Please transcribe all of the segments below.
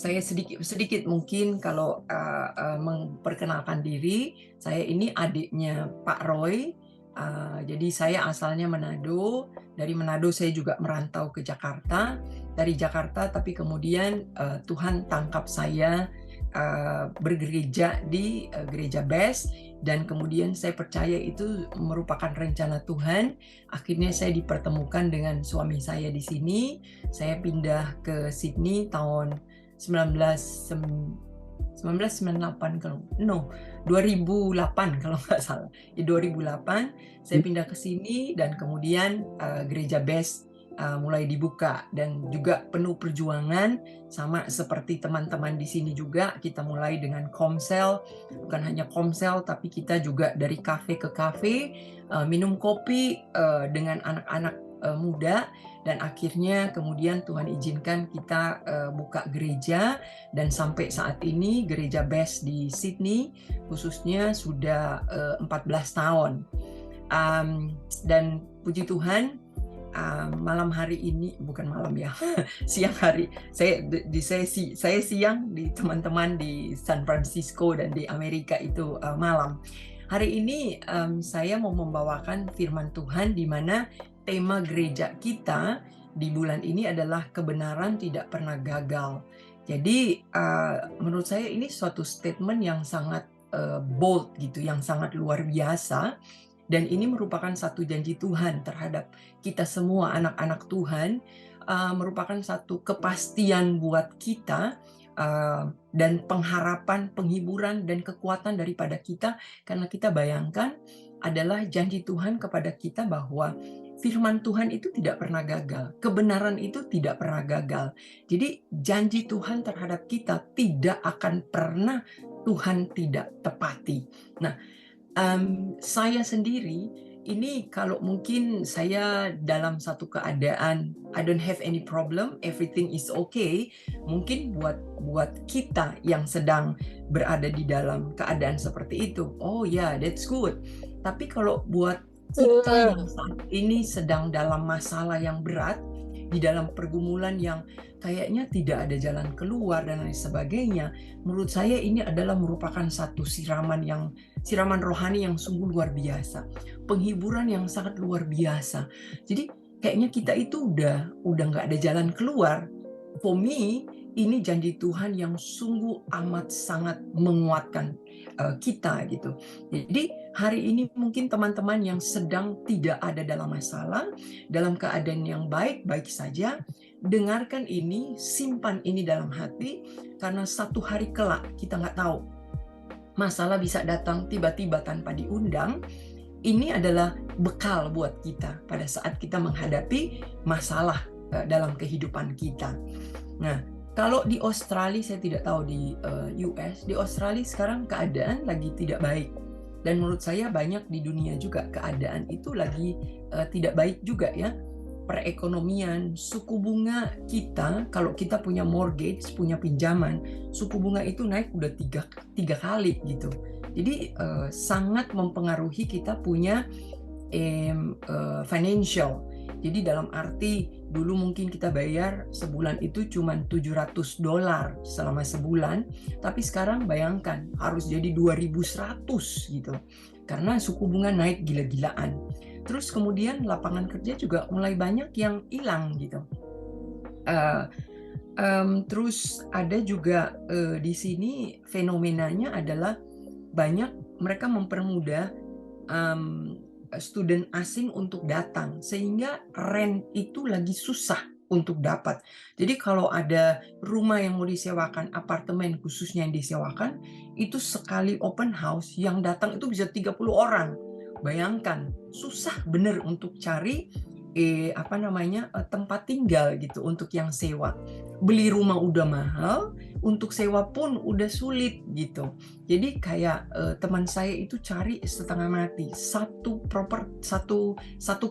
Saya sedikit mungkin kalau, memperkenalkan diri, saya ini adiknya Pak Roy, jadi saya asalnya Manado, dari Manado saya juga merantau ke Jakarta, dari Jakarta tapi kemudian, Tuhan tangkap saya, bergereja di, Gereja BES dan kemudian saya percaya itu merupakan rencana Tuhan, akhirnya saya dipertemukan dengan suami saya di sini, saya pindah ke Sydney tahun 1998 kalau 2008 kalau nggak salah. Di 2008 saya pindah ke sini dan kemudian gereja BES mulai dibuka dan juga penuh perjuangan sama seperti teman-teman di sini juga kita mulai dengan komsel, bukan hanya komsel tapi kita juga dari kafe ke kafe minum kopi dengan anak-anak muda dan akhirnya kemudian Tuhan izinkan kita buka gereja dan sampai saat ini gereja BES di Sydney khususnya sudah 14 tahun. Dan puji Tuhan malam hari ini bukan malam ya siang hari saya siang di teman-teman di San Francisco dan di Amerika itu malam. Hari ini saya mau membawakan firman Tuhan di mana tema gereja kita di bulan ini adalah kebenaran tidak pernah gagal. Jadi menurut saya ini suatu statement yang sangat bold gitu, yang sangat luar biasa. Dan ini merupakan satu janji Tuhan terhadap kita semua anak-anak Tuhan, merupakan satu kepastian buat kita dan pengharapan, penghiburan dan kekuatan daripada kita karena kita bayangkan adalah janji Tuhan kepada kita bahwa firman Tuhan itu tidak pernah gagal, kebenaran itu tidak pernah gagal. Jadi janji Tuhan terhadap kita tidak akan pernah Tuhan tidak tepati. Nah, saya sendiri ini kalau mungkin saya dalam satu keadaan I don't have any problem, everything is okay, mungkin buat kita yang sedang berada di dalam keadaan seperti itu, oh ya, that's good. Tapi kalau buat kita yang saat ini sedang dalam masalah yang berat, di dalam pergumulan yang kayaknya tidak ada jalan keluar dan lain sebagainya, menurut saya ini adalah merupakan satu siraman rohani yang sungguh luar biasa, penghiburan yang sangat luar biasa. Jadi kayaknya kita itu udah nggak ada jalan keluar. For me, ini janji Tuhan yang sungguh amat sangat menguatkan kita gitu. Jadi hari ini mungkin teman-teman yang sedang tidak ada dalam masalah, dalam keadaan yang baik-baik saja, dengarkan ini, simpan ini dalam hati, karena satu hari kelak kita nggak tahu. Masalah bisa datang tiba-tiba tanpa diundang. Ini adalah bekal buat kita pada saat kita menghadapi masalah dalam kehidupan kita. Nah, kalau di Australia, saya tidak tahu di US, di Australia sekarang keadaan lagi tidak baik. Dan menurut saya banyak di dunia juga keadaan itu lagi tidak baik juga ya. Perekonomian, suku bunga kita, kalau kita punya mortgage, punya pinjaman, suku bunga itu naik udah tiga kali gitu. Jadi sangat mempengaruhi kita punya financial. Jadi dalam arti dulu mungkin kita bayar sebulan itu cuma $700 selama sebulan, tapi sekarang bayangkan harus jadi 2.100 gitu. Karena suku bunga naik gila-gilaan. Terus kemudian lapangan kerja juga mulai banyak yang hilang gitu. Terus ada juga di sini fenomenanya adalah banyak mereka mempermudah student asing untuk datang, sehingga rent itu lagi susah untuk dapat. Jadi kalau ada rumah yang mau disewakan, apartemen khususnya yang disewakan, itu sekali open house yang datang itu bisa 30 orang. Bayangkan, susah bener untuk cari tempat tinggal gitu untuk yang sewa. Beli rumah udah mahal, untuk sewa pun udah sulit gitu. Jadi kayak teman saya itu cari setengah mati satu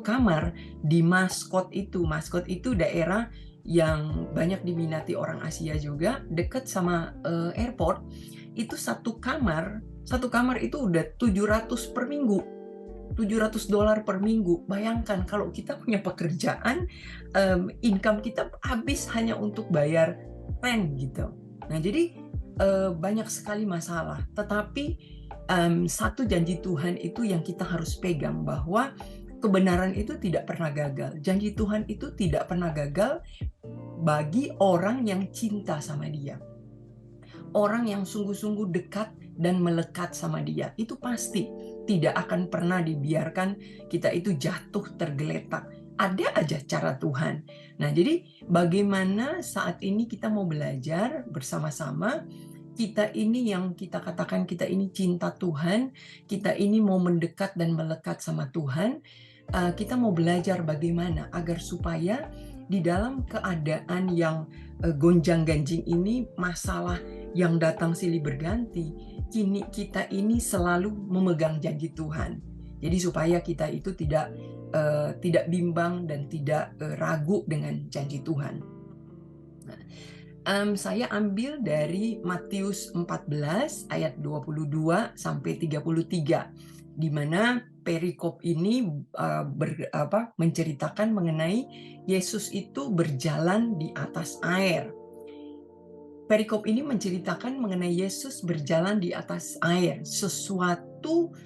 kamar di Mascot itu daerah yang banyak diminati orang Asia juga, dekat sama airport. Itu satu kamar itu udah 700 per minggu. $700 per minggu. Bayangkan kalau kita punya pekerjaan, income kita habis hanya untuk bayar rent gitu. Nah, jadi banyak sekali masalah, tetapi satu janji Tuhan itu yang kita harus pegang, bahwa kebenaran itu tidak pernah gagal. Janji Tuhan itu tidak pernah gagal bagi orang yang cinta sama Dia. Orang yang sungguh-sungguh dekat dan melekat sama Dia, itu pasti tidak akan pernah dibiarkan kita itu jatuh tergeletak. Ada aja cara Tuhan. Nah, jadi bagaimana saat ini kita mau belajar bersama-sama, kita ini yang kita katakan kita ini cinta Tuhan, kita ini mau mendekat dan melekat sama Tuhan, kita mau belajar bagaimana agar supaya di dalam keadaan yang gonjang-ganjing ini, masalah yang datang silih berganti, kini kita ini selalu memegang janji Tuhan. Jadi supaya kita itu tidak bimbang dan tidak ragu dengan janji Tuhan. Nah, saya ambil dari Matius 14 ayat 22 sampai 33, di mana perikop ini menceritakan mengenai Yesus itu berjalan di atas air. Perikop ini menceritakan mengenai Yesus berjalan di atas air, sesuatu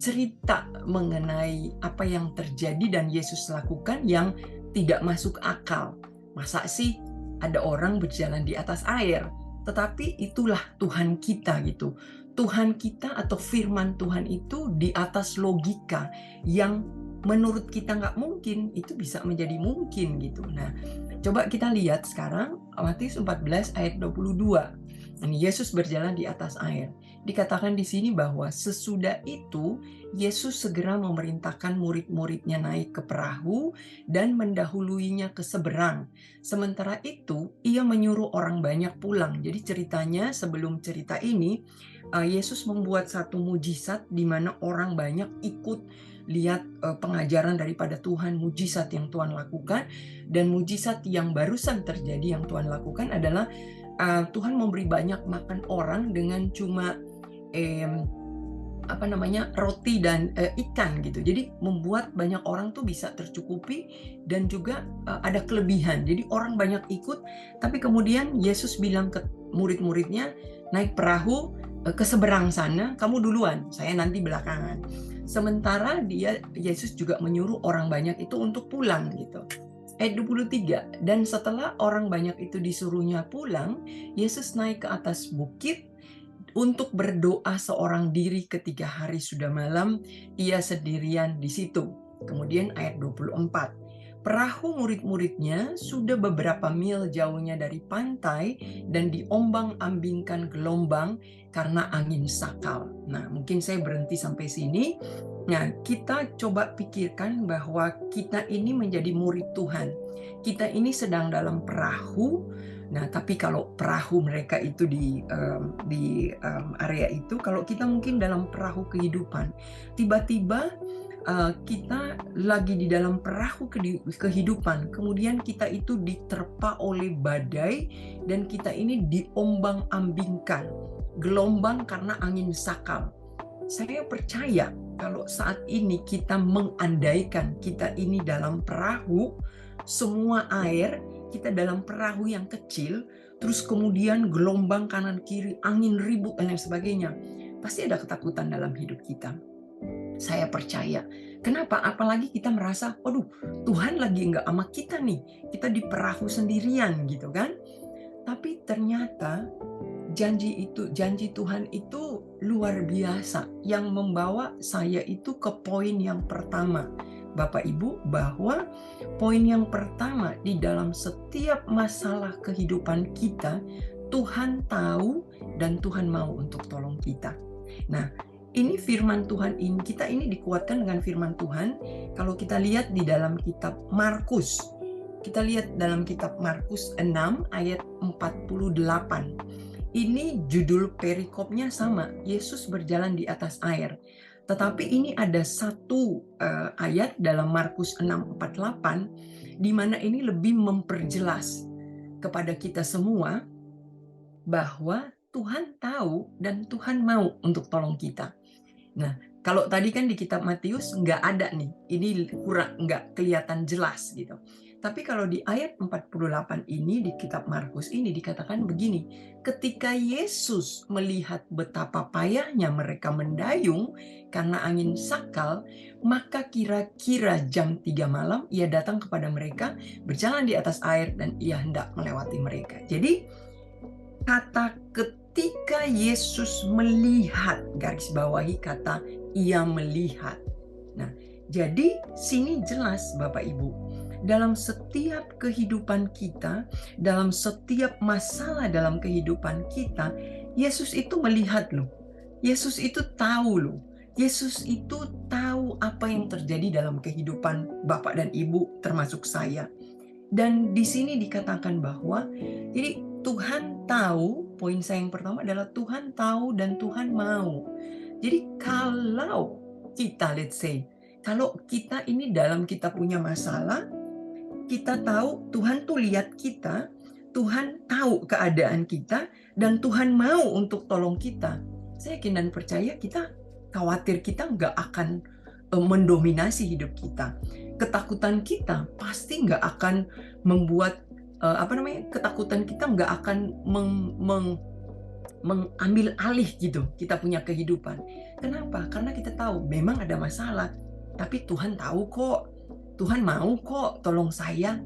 cerita mengenai apa yang terjadi dan Yesus lakukan yang tidak masuk akal. Masa sih ada orang berjalan di atas air? Tetapi itulah Tuhan kita gitu. Tuhan kita atau firman Tuhan itu di atas logika yang menurut kita nggak mungkin, itu bisa menjadi mungkin gitu. Nah, coba kita lihat sekarang Matius 14 ayat 22. Ini Yesus berjalan di atas air. Dikatakan di sini bahwa sesudah itu Yesus segera memerintahkan murid-muridnya naik ke perahu dan mendahuluinya ke seberang. Sementara itu ia menyuruh orang banyak pulang. Jadi ceritanya, sebelum cerita ini, Yesus membuat satu mujizat di mana orang banyak ikut lihat pengajaran daripada Tuhan, mujizat yang Tuhan lakukan. Dan mujizat yang barusan terjadi yang Tuhan lakukan adalah Tuhan memberi banyak makan orang dengan cuma roti dan ikan gitu. Jadi membuat banyak orang tuh bisa tercukupi dan juga ada kelebihan. Jadi orang banyak ikut, tapi kemudian Yesus bilang ke murid-muridnya, naik perahu ke seberang sana, kamu duluan, saya nanti belakangan. Sementara Yesus juga menyuruh orang banyak itu untuk pulang gitu. Ayat 23, dan setelah orang banyak itu disuruhnya pulang, Yesus naik ke atas bukit untuk berdoa seorang diri. Ketika hari sudah malam, ia sendirian di situ. Kemudian ayat 24, perahu murid-muridnya sudah beberapa mil jauhnya dari pantai dan diombang-ambingkan gelombang karena angin sakal. Nah, mungkin saya berhenti sampai sini. Nah, kita coba pikirkan bahwa kita ini menjadi murid Tuhan. Kita ini sedang dalam perahu. Nah, tapi kalau perahu mereka itu di area itu, kalau kita mungkin dalam perahu kehidupan, tiba-tiba kita lagi di dalam perahu kehidupan, kemudian kita itu diterpa oleh badai dan kita ini diombang-ambingkan gelombang karena angin sakal. Saya percaya kalau saat ini kita mengandaikan kita ini dalam perahu, semua air, kita dalam perahu yang kecil, terus kemudian gelombang kanan kiri, angin ribut dan lain sebagainya, pasti ada ketakutan dalam hidup kita. Saya percaya. Kenapa? Apalagi kita merasa, waduh, Tuhan lagi nggak sama kita nih. Kita di perahu sendirian gitu kan. Tapi ternyata janji Tuhan itu luar biasa, yang membawa saya itu ke poin yang pertama, Bapak Ibu, bahwa poin yang pertama di dalam setiap masalah kehidupan kita, Tuhan tahu dan Tuhan mau untuk tolong kita. Nah, ini firman Tuhan ini, kita ini dikuatkan dengan firman Tuhan. Kalau kita lihat di dalam kitab Markus, kita lihat dalam kitab Markus 6 ayat 48. Ini judul perikopnya sama, Yesus berjalan di atas air. Tetapi ini ada satu ayat dalam Markus 6:48 di mana ini lebih memperjelas kepada kita semua bahwa Tuhan tahu dan Tuhan mau untuk tolong kita. Nah, kalau tadi kan di kitab Matius nggak ada nih, ini kurang nggak kelihatan jelas gitu. Tapi kalau di ayat 48 ini, di kitab Markus ini dikatakan begini, ketika Yesus melihat betapa payahnya mereka mendayung karena angin sakal, maka kira-kira jam 3 malam ia datang kepada mereka, berjalan di atas air dan ia hendak melewati mereka. Jadi kata ketika Yesus melihat, garis bawahi kata ia melihat. Nah, jadi sini jelas Bapak Ibu, dalam setiap kehidupan kita, dalam setiap masalah dalam kehidupan kita, Yesus itu melihat loh. Yesus itu tahu loh. Yesus itu tahu apa yang terjadi dalam kehidupan Bapak dan Ibu termasuk saya. Dan di sini dikatakan bahwa jadi Tuhan tahu, poin saya yang pertama adalah Tuhan tahu dan Tuhan mau. Jadi kalau kita, let's say, kalau kita ini dalam kita punya masalah, kita tahu Tuhan tuh lihat kita, Tuhan tahu keadaan kita, dan Tuhan mau untuk tolong kita. Saya yakin dan percaya kita khawatir kita nggak akan mendominasi hidup kita. Ketakutan kita pasti nggak akan membuat ketakutan kita nggak akan mengambil alih gitu kita punya kehidupan. Kenapa? Karena kita tahu memang ada masalah, tapi Tuhan tahu kok, Tuhan mau kok tolong saya.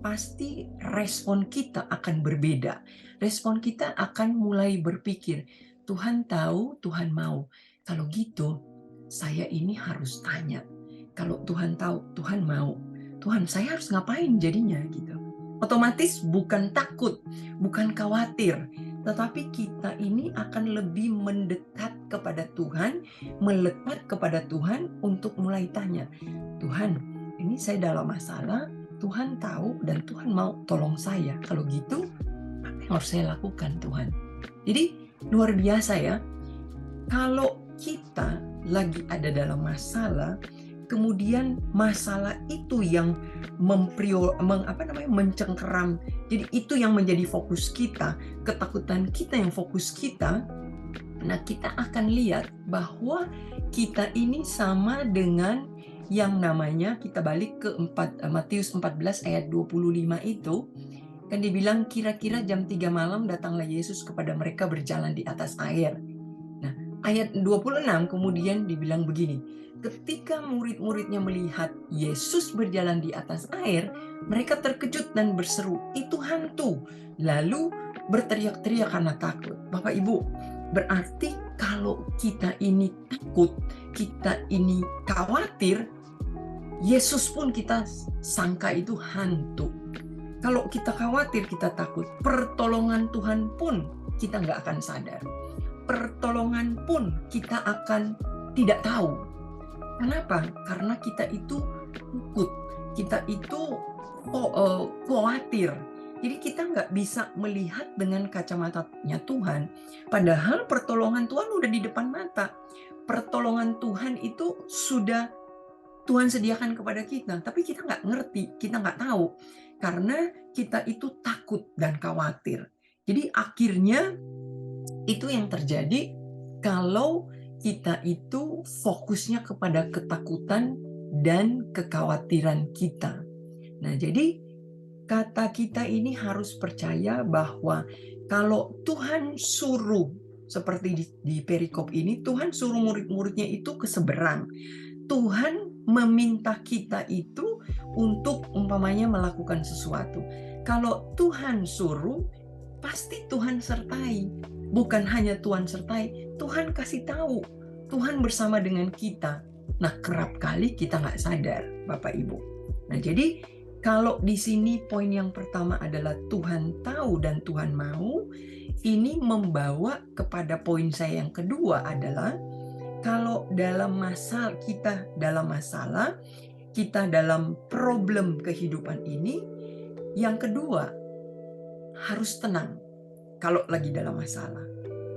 Pasti respon kita akan berbeda. Respon kita akan mulai berpikir, Tuhan tahu, Tuhan mau. Kalau gitu, saya ini harus tanya. Kalau Tuhan tahu, Tuhan mau, Tuhan saya harus ngapain jadinya gitu. Otomatis bukan takut, bukan khawatir, tetapi kita ini akan lebih mendekat kepada Tuhan, melekat kepada Tuhan untuk mulai tanya, Tuhan, ini saya dalam masalah, Tuhan tahu dan Tuhan mau tolong saya. Kalau gitu, apa yang harus saya lakukan Tuhan? Jadi luar biasa ya, kalau kita lagi ada dalam masalah, kemudian masalah itu yang mencengkeram. Jadi itu yang menjadi fokus kita, ketakutan kita yang fokus kita. Nah, kita akan lihat bahwa kita ini sama dengan yang namanya, kita balik ke Matius 14 ayat 25 itu, kan dibilang kira-kira jam 3 malam datanglah Yesus kepada mereka berjalan di atas air. Nah, ayat 26 kemudian dibilang begini, ketika murid-muridnya melihat Yesus berjalan di atas air, mereka terkejut dan berseru, itu hantu. Lalu berteriak-teriak karena takut. Bapak Ibu, berarti kalau kita ini takut, kita ini khawatir, Yesus pun kita sangka itu hantu. Kalau kita khawatir, kita takut, pertolongan Tuhan pun kita nggak akan sadar. Pertolongan pun kita akan tidak tahu. Kenapa? Karena kita itu takut, kita itu khawatir. Jadi kita nggak bisa melihat dengan kacamatanya Tuhan. Padahal pertolongan Tuhan udah di depan mata. Pertolongan Tuhan itu sudah Tuhan sediakan kepada kita. Tapi kita nggak ngerti, kita nggak tahu. Karena kita itu takut dan khawatir. Jadi akhirnya itu yang terjadi kalau kita itu fokusnya kepada ketakutan dan kekhawatiran kita. Nah, jadi kata kita ini harus percaya bahwa kalau Tuhan suruh, seperti di perikop ini, Tuhan suruh murid-muridnya itu ke seberang. Tuhan meminta kita itu untuk umpamanya melakukan sesuatu. Kalau Tuhan suruh, pasti Tuhan sertai. Bukan hanya Tuhan sertai, Tuhan kasih tahu. Tuhan bersama dengan kita. Nah, kerap kali kita nggak sadar, Bapak Ibu. Nah, jadi kalau di sini poin yang pertama adalah Tuhan tahu dan Tuhan mau, ini membawa kepada poin saya yang kedua adalah kalau dalam masalah, kita dalam problem kehidupan ini, yang kedua harus tenang kalau lagi dalam masalah.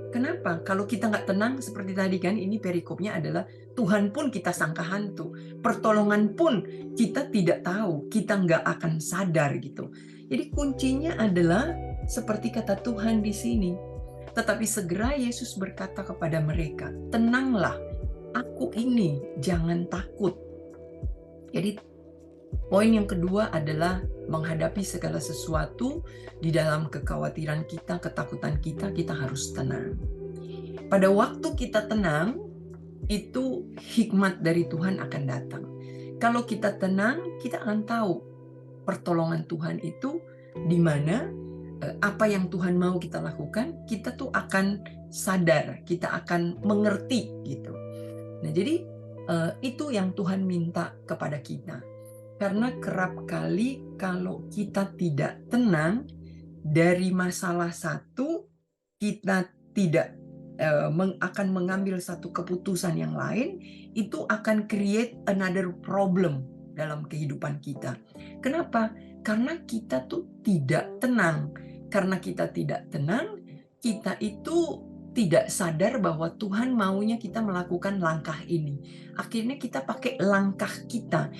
Kenapa? Kalau kita nggak tenang, seperti tadi kan, ini perikopnya adalah Tuhan pun kita sangka hantu. Pertolongan pun kita tidak tahu, kita nggak akan sadar gitu. Jadi kuncinya adalah seperti kata Tuhan di sini. Tetapi segera Yesus berkata kepada mereka, tenanglah, aku ini, jangan takut. Jadi Poin yang kedua adalah menghadapi segala sesuatu di dalam kekhawatiran kita, ketakutan kita, kita harus tenang. Pada waktu kita tenang, itu hikmat dari Tuhan akan datang. Kalau kita tenang, kita akan tahu pertolongan Tuhan itu di mana, apa yang Tuhan mau kita lakukan, kita tuh akan sadar, kita akan mengerti gitu. Nah, jadi itu yang Tuhan minta kepada kita. Karena kerap kali kalau kita tidak tenang dari masalah satu, kita tidak akan mengambil satu keputusan yang lain, itu akan create another problem dalam kehidupan kita. Kenapa? Karena kita tuh tidak tenang. Karena kita tidak tenang, kita itu tidak sadar bahwa Tuhan maunya kita melakukan langkah ini. Akhirnya kita pakai langkah kita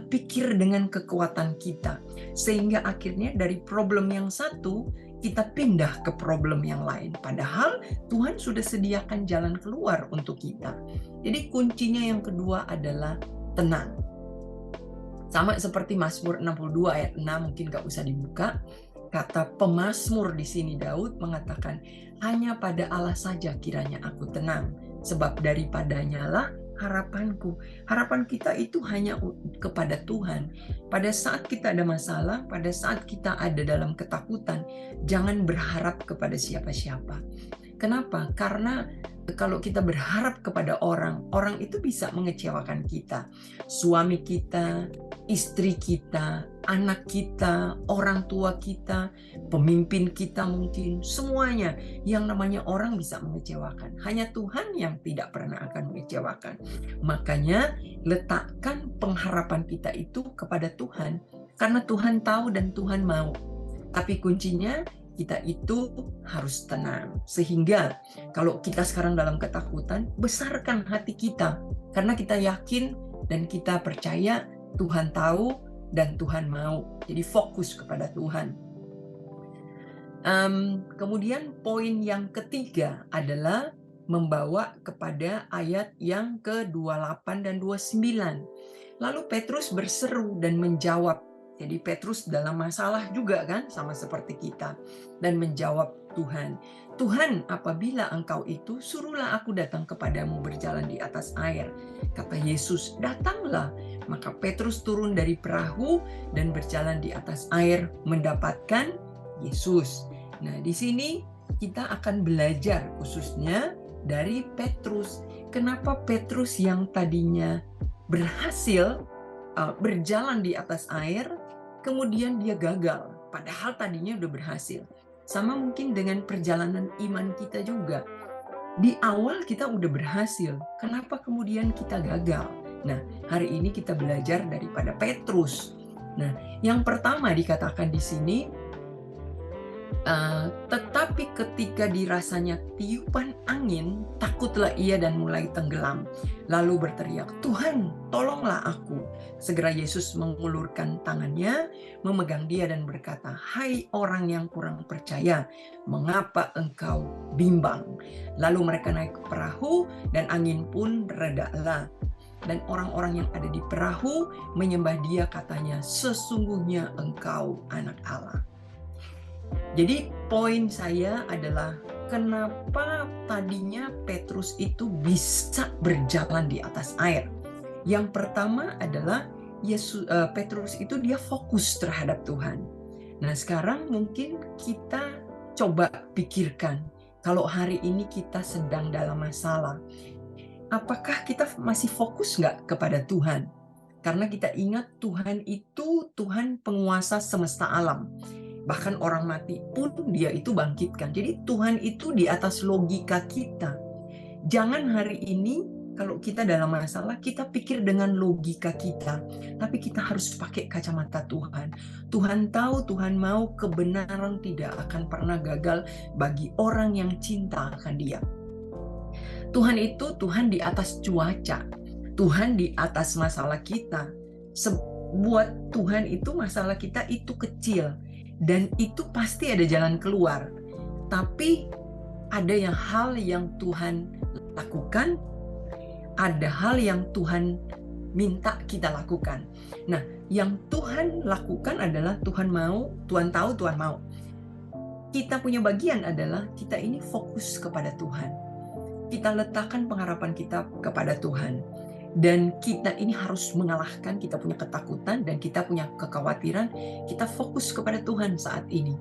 pikir dengan kekuatan kita. Sehingga akhirnya dari problem yang satu, kita pindah ke problem yang lain. Padahal Tuhan sudah sediakan jalan keluar untuk kita. Jadi kuncinya yang kedua adalah tenang. Sama seperti Mazmur 62 ayat 6, mungkin gak usah dibuka. Kata pemazmur di sini, Daud mengatakan, hanya pada Allah saja kiranya aku tenang, sebab daripadanya lah harapanku. Harapan kita itu hanya kepada Tuhan. Pada saat kita ada masalah, pada saat kita ada dalam ketakutan, jangan berharap kepada siapa-siapa. Kenapa? Karena kalau kita berharap kepada orang, orang itu bisa mengecewakan kita. Suami kita, istri kita, anak kita, orang tua kita, pemimpin kita mungkin, semuanya yang namanya orang bisa mengecewakan. Hanya Tuhan yang tidak pernah akan mengecewakan. Makanya letakkan pengharapan kita itu kepada Tuhan, karena Tuhan tahu dan Tuhan mau. Tapi kuncinya kita itu harus tenang. Sehingga kalau kita sekarang dalam ketakutan, besarkan hati kita. Karena kita yakin dan kita percaya Tuhan tahu dan Tuhan mau. Jadi fokus kepada Tuhan. Kemudian poin yang ketiga adalah membawa kepada ayat yang ke-28 dan 29. Lalu Petrus berseru dan menjawab. Jadi Petrus dalam masalah juga kan, sama seperti kita. Dan menjawab Tuhan, Tuhan, apabila engkau itu, suruhlah aku datang kepadamu berjalan di atas air. Kata Yesus, datanglah. Maka Petrus turun dari perahu dan berjalan di atas air mendapatkan Yesus. Nah, di sini kita akan belajar khususnya dari Petrus. Kenapa Petrus yang tadinya berhasil berjalan di atas air, kemudian dia gagal, padahal tadinya udah berhasil. Sama mungkin dengan perjalanan iman kita juga. Di awal kita udah berhasil, kenapa kemudian kita gagal? Nah, hari ini kita belajar daripada Petrus. Nah, yang pertama dikatakan di sini, tetapi ketika dirasanya tiupan angin, takutlah ia dan mulai tenggelam. Lalu berteriak, Tuhan, tolonglah aku. Segera Yesus mengulurkan tangannya, memegang dia dan berkata, hai orang yang kurang percaya, mengapa engkau bimbang? Lalu mereka naik ke perahu dan angin pun redalah. Dan orang-orang yang ada di perahu menyembah dia, katanya, sesungguhnya engkau anak Allah. Jadi poin saya adalah kenapa tadinya Petrus itu bisa berjalan di atas air. Yang pertama adalah Petrus itu dia fokus terhadap Tuhan. Nah, sekarang mungkin kita coba pikirkan, kalau hari ini kita sedang dalam masalah, apakah kita masih fokus nggak kepada Tuhan? Karena kita ingat Tuhan itu Tuhan penguasa semesta alam. Bahkan orang mati pun dia itu bangkitkan. Jadi Tuhan itu di atas logika kita. Jangan hari ini kalau kita dalam masalah, kita pikir dengan logika kita. Tapi kita harus pakai kacamata Tuhan. Tuhan tahu, Tuhan mau, kebenaran tidak akan pernah gagal bagi orang yang cinta akan Dia. Tuhan itu Tuhan di atas cuaca. Tuhan di atas masalah kita. Buat Tuhan itu masalah kita itu kecil. Dan itu pasti ada jalan keluar. Tapi ada hal yang Tuhan lakukan, ada hal yang Tuhan minta kita lakukan. Nah, yang Tuhan lakukan adalah Tuhan mau, Tuhan tahu, Tuhan mau. Kita punya bagian adalah kita ini fokus kepada Tuhan. Kita letakkan pengharapan kita kepada Tuhan. Dan kita ini harus mengalahkan, kita punya ketakutan dan kita punya kekhawatiran, kita fokus kepada Tuhan saat ini.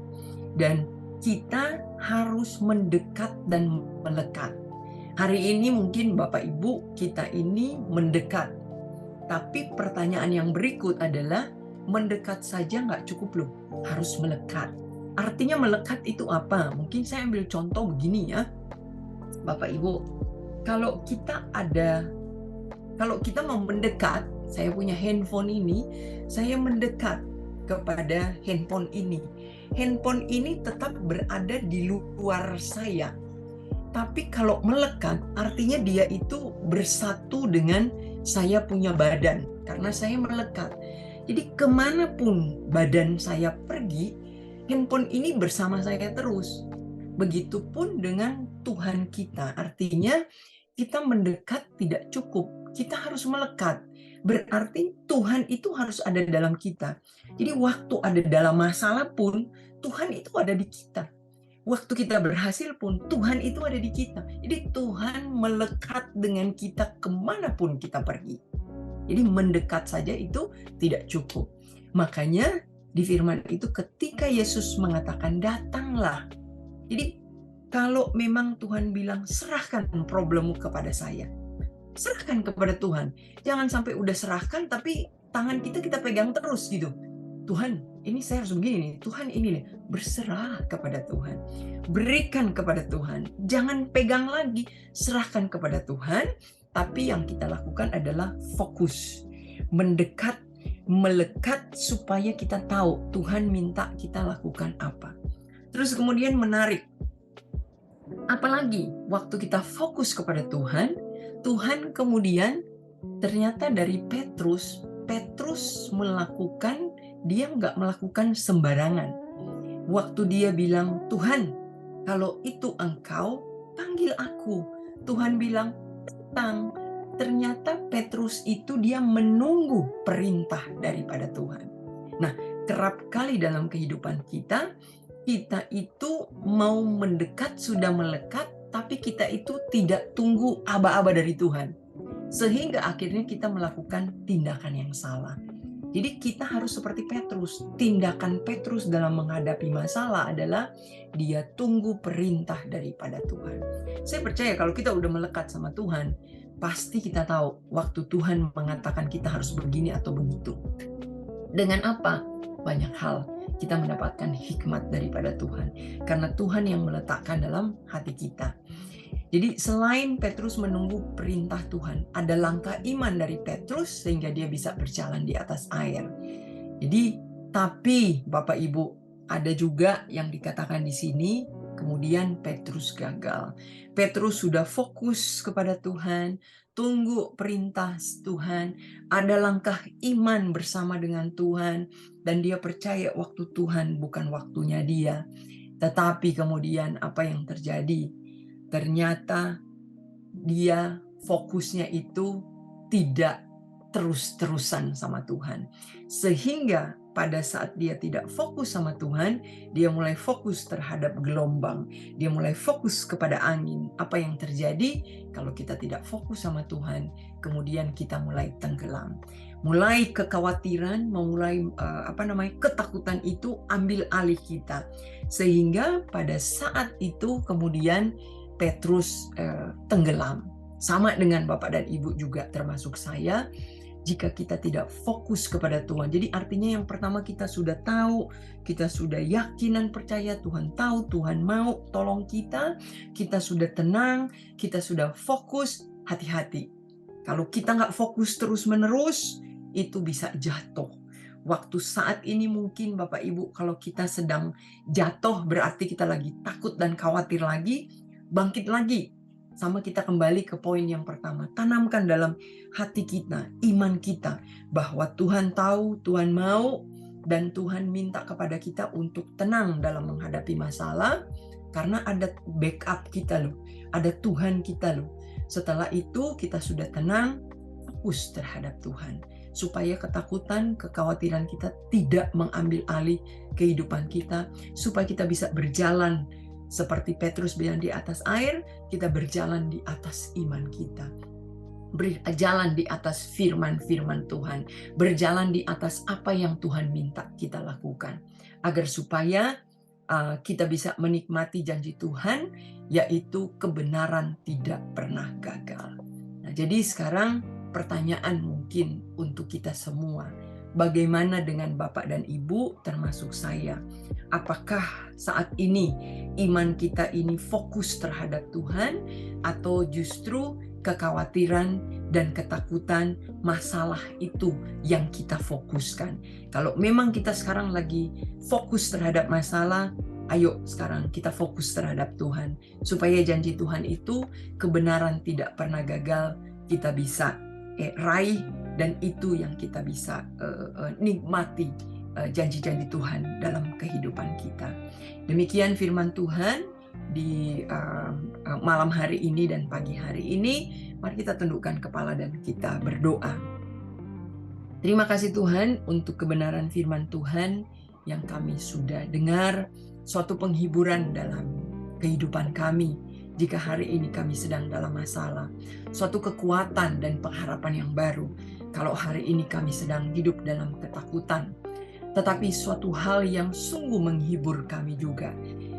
Dan kita harus mendekat dan melekat. Hari ini mungkin Bapak Ibu kita ini mendekat. Tapi pertanyaan yang berikut adalah, mendekat saja nggak cukup loh, harus melekat. Artinya melekat itu apa? Mungkin saya ambil contoh begini ya, Bapak Ibu. Kalau kita mau mendekat, saya punya handphone ini, saya mendekat kepada handphone ini. Handphone ini tetap berada di luar saya. Tapi kalau melekat, artinya dia itu bersatu dengan saya punya badan, karena saya melekat. Jadi kemanapun badan saya pergi, handphone ini bersama saya terus. Begitupun dengan Tuhan kita, artinya kita mendekat tidak cukup, kita harus melekat. Berarti Tuhan itu harus ada dalam kita. Jadi waktu ada dalam masalah pun, Tuhan itu ada di kita. Waktu kita berhasil pun, Tuhan itu ada di kita. Jadi Tuhan melekat dengan kita kemanapun kita pergi. Jadi mendekat saja itu tidak cukup. Makanya di firman itu ketika Yesus mengatakan datanglah. Jadi kalau memang Tuhan bilang serahkan problemmu kepada saya, serahkan kepada Tuhan. Jangan sampai udah serahkan tapi tangan kita pegang terus gitu. Tuhan, ini saya harus begini nih. Tuhan ini nih. Berserah kepada Tuhan. Berikan kepada Tuhan. Jangan pegang lagi. Serahkan kepada Tuhan. Tapi yang kita lakukan adalah fokus. Mendekat, melekat supaya kita tahu Tuhan minta kita lakukan apa. Terus kemudian menarik. Apalagi waktu kita fokus kepada Tuhan, Tuhan kemudian ternyata dari Petrus melakukan, dia nggak melakukan sembarangan. Waktu dia bilang, Tuhan, kalau itu Engkau, panggil aku. Tuhan bilang, datang. Ternyata Petrus itu dia menunggu perintah daripada Tuhan. Nah, kerap kali dalam kehidupan kita itu mau mendekat, sudah melekat, tapi kita itu tidak tunggu aba-aba dari Tuhan. Sehingga akhirnya kita melakukan tindakan yang salah. Jadi kita harus seperti Petrus. Tindakan Petrus dalam menghadapi masalah adalah dia tunggu perintah daripada Tuhan. Saya percaya kalau kita udah melekat sama Tuhan, pasti kita tahu waktu Tuhan mengatakan kita harus begini atau begitu. Dengan apa? Banyak hal kita mendapatkan hikmat daripada Tuhan. Karena Tuhan yang meletakkan dalam hati kita. Jadi selain Petrus menunggu perintah Tuhan, ada langkah iman dari Petrus sehingga dia bisa berjalan di atas air. Jadi, tapi Bapak Ibu, ada juga yang dikatakan di sini, kemudian Petrus gagal. Petrus sudah fokus kepada Tuhan, tunggu perintah Tuhan, ada langkah iman bersama dengan Tuhan, dan dia percaya waktu Tuhan bukan waktunya dia. Tetapi kemudian apa yang terjadi? Ternyata dia fokusnya itu tidak terus-terusan sama Tuhan. Sehingga pada saat dia tidak fokus sama Tuhan, dia mulai fokus terhadap gelombang. Dia mulai fokus kepada angin. Apa yang terjadi kalau kita tidak fokus sama Tuhan, kemudian kita mulai tenggelam. Mulai kekhawatiran, mulai ketakutan itu ambil alih kita. Sehingga pada saat itu kemudian Petrus tenggelam. Sama dengan Bapak dan Ibu juga termasuk saya, jika kita tidak fokus kepada Tuhan. Jadi artinya yang pertama kita sudah tahu, kita sudah yakin dan percaya Tuhan tahu, Tuhan mau tolong kita sudah tenang, kita sudah fokus, hati-hati. Kalau kita nggak fokus terus-menerus, itu bisa jatuh. Waktu saat ini mungkin Bapak Ibu, kalau kita sedang jatuh berarti kita lagi takut dan khawatir lagi, bangkit lagi. Sama kita kembali ke poin yang pertama. Tanamkan dalam hati kita, iman kita, bahwa Tuhan tahu, Tuhan mau, dan Tuhan minta kepada kita untuk tenang dalam menghadapi masalah, karena ada backup kita loh, ada Tuhan kita loh. Setelah itu kita sudah tenang, fokus terhadap Tuhan. Supaya ketakutan, kekhawatiran kita tidak mengambil alih kehidupan kita. Supaya kita bisa berjalan seperti Petrus bilang di atas air, kita berjalan di atas iman kita. Berjalan di atas firman-firman Tuhan, berjalan di atas apa yang Tuhan minta kita lakukan, agar supaya kita bisa menikmati janji Tuhan, yaitu kebenaran tidak pernah gagal. Nah, jadi sekarang pertanyaan mungkin untuk kita semua, bagaimana dengan Bapak dan Ibu termasuk saya? Apakah saat ini iman kita ini fokus terhadap Tuhan, atau justru kekhawatiran dan ketakutan masalah itu yang kita fokuskan? Kalau memang kita sekarang lagi fokus terhadap masalah, ayo sekarang kita fokus terhadap Tuhan, supaya janji Tuhan itu kebenaran tidak pernah gagal, kita bisa raih, dan itu yang kita bisa nikmati janji-janji Tuhan dalam kehidupan kita. Demikian firman Tuhan di malam hari ini dan pagi hari ini. Mari kita tundukkan kepala dan kita berdoa. Terima kasih Tuhan untuk kebenaran firman Tuhan yang kami sudah dengar, suatu penghiburan dalam kehidupan kami jika hari ini kami sedang dalam masalah, suatu kekuatan dan pengharapan yang baru kalau hari ini kami sedang hidup dalam ketakutan, tetapi suatu hal yang sungguh menghibur kami juga.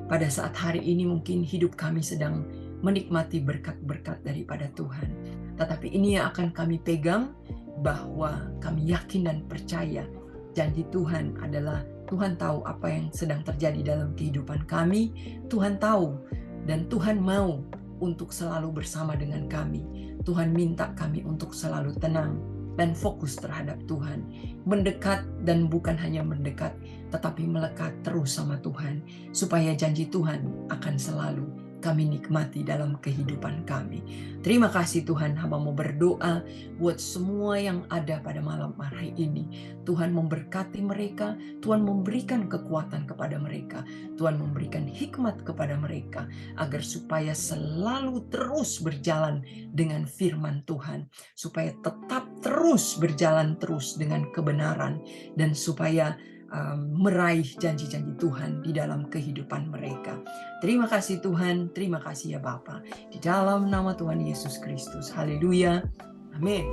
Pada saat hari ini mungkin hidup kami sedang menikmati berkat-berkat daripada Tuhan. Tetapi ini yang akan kami pegang, bahwa kami yakin dan percaya janji Tuhan adalah Tuhan tahu apa yang sedang terjadi dalam kehidupan kami. Tuhan tahu dan Tuhan mau untuk selalu bersama dengan kami. Tuhan minta kami untuk selalu tenang dan fokus terhadap Tuhan. Mendekat dan bukan hanya mendekat, tetapi melekat terus sama Tuhan. Supaya janji Tuhan akan selalu kami nikmati dalam kehidupan kami. Terima kasih Tuhan, hamba mau berdoa buat semua yang ada pada malam hari ini. Tuhan memberkati mereka, Tuhan memberikan kekuatan kepada mereka, Tuhan memberikan hikmat kepada mereka, agar supaya selalu terus berjalan dengan firman Tuhan, supaya tetap terus berjalan terus dengan kebenaran, dan supaya meraih janji-janji Tuhan di dalam kehidupan mereka. Terima kasih Tuhan, terima kasih ya Bapa. Di dalam nama Tuhan Yesus Kristus. Haleluya. Amin.